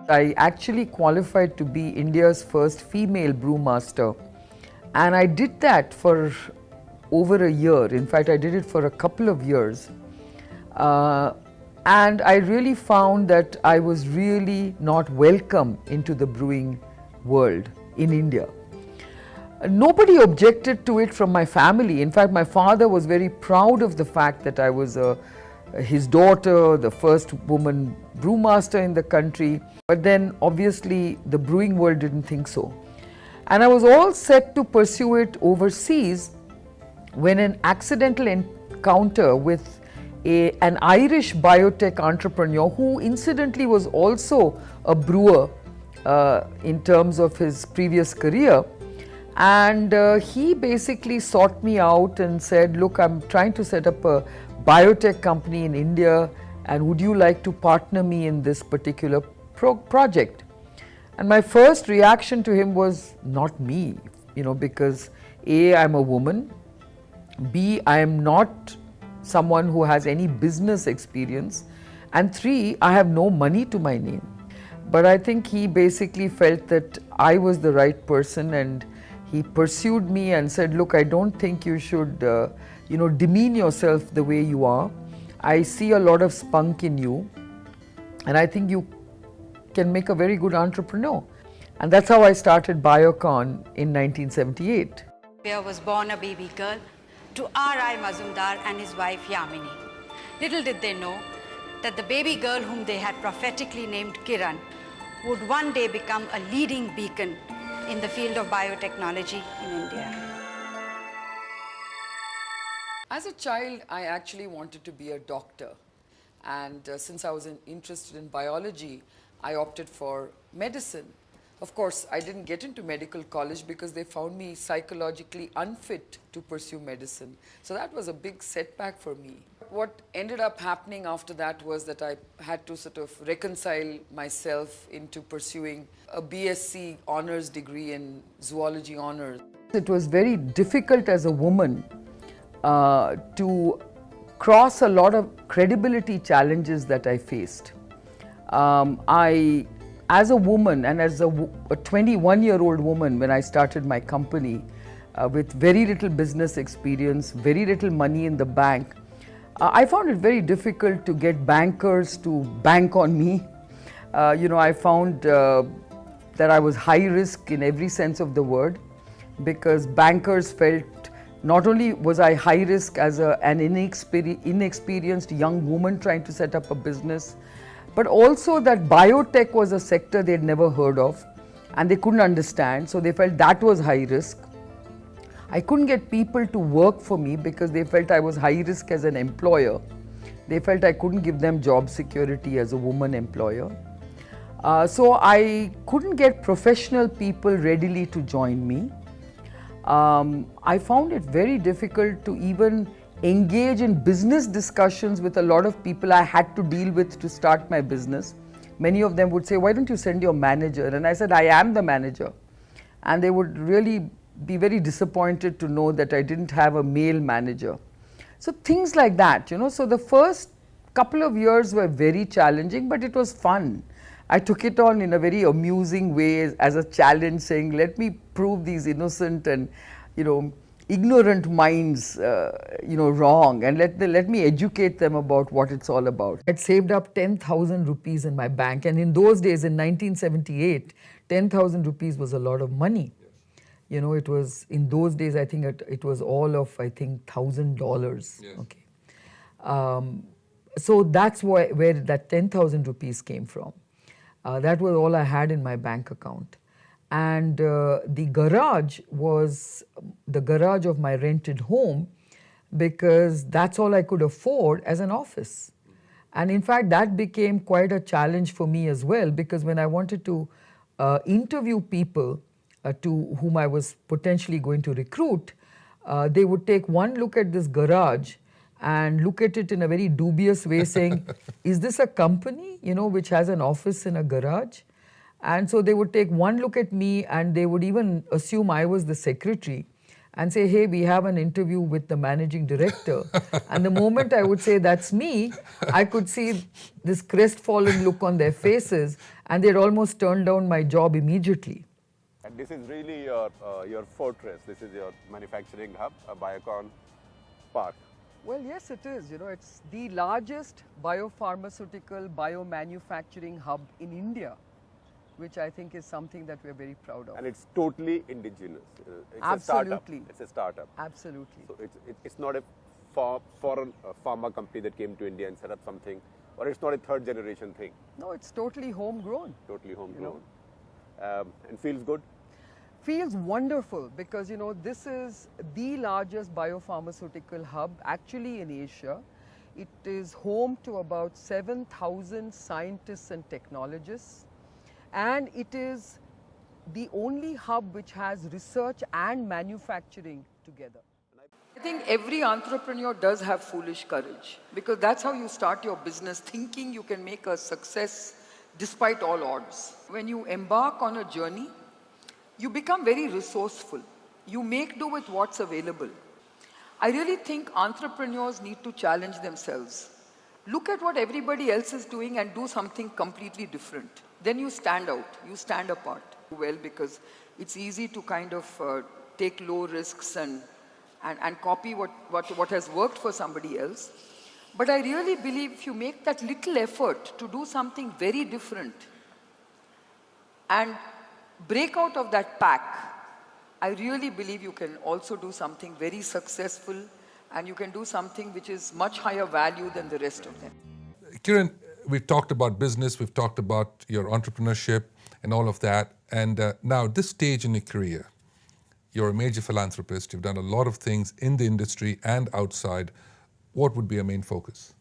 I actually qualified to be India's first female brewmaster, and I did that for over a year. In fact, I did it for a couple of years. And I really found that I was really not welcome into the brewing world in India. Nobody objected to it from my family. In fact, my father was very proud of the fact that I was his daughter, the first woman brewmaster in the country. But then obviously the brewing world didn't think so. And I was all set to pursue it overseas when an accidental encounter with an Irish biotech entrepreneur, who incidentally was also a brewer in terms of his previous career, and he basically sought me out and said, look, I'm trying to set up a biotech company in India, and would you like to partner me in this particular project? And my first reaction to him was, not me, because A, I'm a woman, B, I am not someone who has any business experience, and 3, I have no money to my name. But I think he basically felt that I was the right person, and he pursued me and said, look, I don't think you should demean yourself the way you are. I see a lot of spunk in you, and I think you can make a very good entrepreneur. And that's how I started Biocon in 1978. There was born a baby girl to R.I. Mazumdar and his wife Yamini. Little did they know that the baby girl whom they had prophetically named Kiran would one day become a leading beacon in the field of biotechnology in India. As a child, I actually wanted to be a doctor, and since I was interested in biology, I opted for medicine. Of course, I didn't get into medical college because they found me psychologically unfit to pursue medicine. So that was a big setback for me. What ended up happening after that was that I had to sort of reconcile myself into pursuing a BSc honors degree in zoology honors. It was very difficult as a woman to cross a lot of credibility challenges that I faced. As a woman and as a 21-year-old woman, when I started my company with very little business experience, very little money in the bank, I found it very difficult to get bankers to bank on me. I found that I was high risk in every sense of the word, because bankers felt not only was I high risk as an inexperienced young woman trying to set up a business, but also that biotech was a sector they'd never heard of and they couldn't understand, so they felt that was high risk. I couldn't get people to work for me because they felt I was high risk as an employer. They felt I couldn't give them job security as a woman employer. So I couldn't get professional people readily to join me. I found it very difficult to even engage in business discussions with a lot of people I had to deal with to start my business. Many of them would say, why don't you send your manager? And I said, I am the manager. And they would really be very disappointed to know that I didn't have a male manager. So things like that, So the first couple of years were very challenging, but it was fun. I took it on in a very amusing way as a challenge, saying, let me prove these innocent and, ignorant minds, wrong, and let me educate them about what it's all about. I'd saved up 10,000 rupees in my bank, and in those days, in 1978, 10,000 rupees was a lot of money. Yes. It was, in those days, I think it was all of, $1,000. Yes. Okay. So that's where that 10,000 rupees came from. That was all I had in my bank account. And the garage was the garage of my rented home, because that's all I could afford as an office. And in fact, that became quite a challenge for me as well, because when I wanted to interview people to whom I was potentially going to recruit, they would take one look at this garage and look at it in a very dubious way, saying, is this a company, which has an office in a garage? And so they would take one look at me and they would even assume I was the secretary. and say, hey, we have an interview with the managing director. And the moment I would say, that's me, I could see this crestfallen look on their faces, and they'd almost turn down my job immediately. And this is really your fortress. This is your manufacturing hub, a Biocon Park. Well, yes, it is. It's the largest biopharmaceutical biomanufacturing hub in India, which I think is something that we're very proud of. And it's totally indigenous. It's Absolutely. It's a startup. Absolutely. So it's not a foreign pharma company that came to India and set up something, or it's not a third generation thing. No, it's totally homegrown. Totally homegrown. And feels good? Feels wonderful because, this is the largest biopharmaceutical hub actually in Asia. It is home to about 7,000 scientists and technologists. And it is the only hub which has research and manufacturing together. I think every entrepreneur does have foolish courage, because that's how you start your business, thinking you can make a success despite all odds. When you embark on a journey, you become very resourceful. You make do with what's available. I really think entrepreneurs need to challenge themselves. Look at what everybody else is doing and do something completely different. Then you stand out, you stand apart. Well, because it's easy to kind of take low risks and copy what has worked for somebody else. But I really believe if you make that little effort to do something very different and break out of that pack, I really believe you can also do something very successful, and you can do something which is much higher value than the rest of them. Kiran, we've talked about business, we've talked about your entrepreneurship and all of that. And now, this stage in your career, you're a major philanthropist, you've done a lot of things in the industry and outside. What would be your main focus?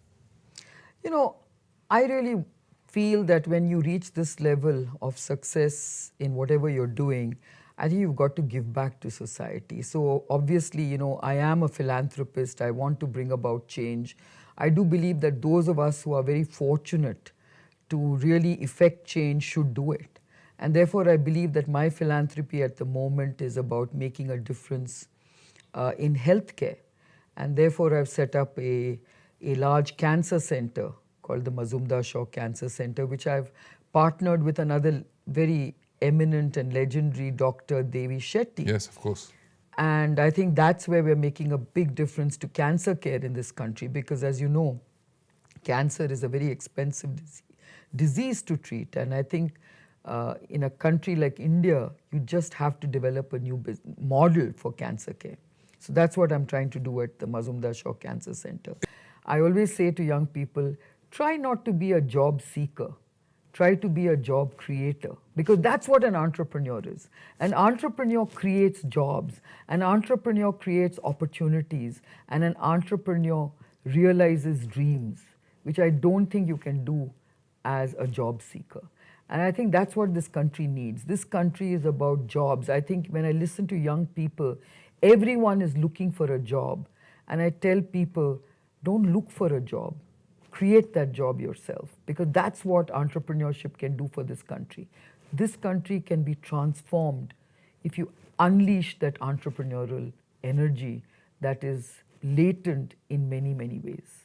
I really feel that when you reach this level of success in whatever you're doing, I think you've got to give back to society. So obviously, I am a philanthropist. I want to bring about change. I do believe that those of us who are very fortunate to really effect change should do it. And therefore, I believe that my philanthropy at the moment is about making a difference in healthcare. And therefore, I've set up a large cancer center called the Mazumdar Cancer Center, which I've partnered with another very eminent and legendary Dr. Devi Shetty. Yes, of course. And I think that's where we're making a big difference to cancer care in this country, because as you know, cancer is a very expensive disease to treat. And I think in a country like India, you just have to develop a new model for cancer care. So that's what I'm trying to do at the Mazumdar Cancer Center. I always say to young people, try not to be a job seeker. Try to be a job creator, because that's what an entrepreneur is. An entrepreneur creates jobs, an entrepreneur creates opportunities, and an entrepreneur realizes dreams, which I don't think you can do as a job seeker. And I think that's what this country needs. This country is about jobs. I think when I listen to young people, everyone is looking for a job. And I tell people, don't look for a job. Create that job yourself, because that's what entrepreneurship can do for this country. This country can be transformed if you unleash that entrepreneurial energy that is latent in many, many ways.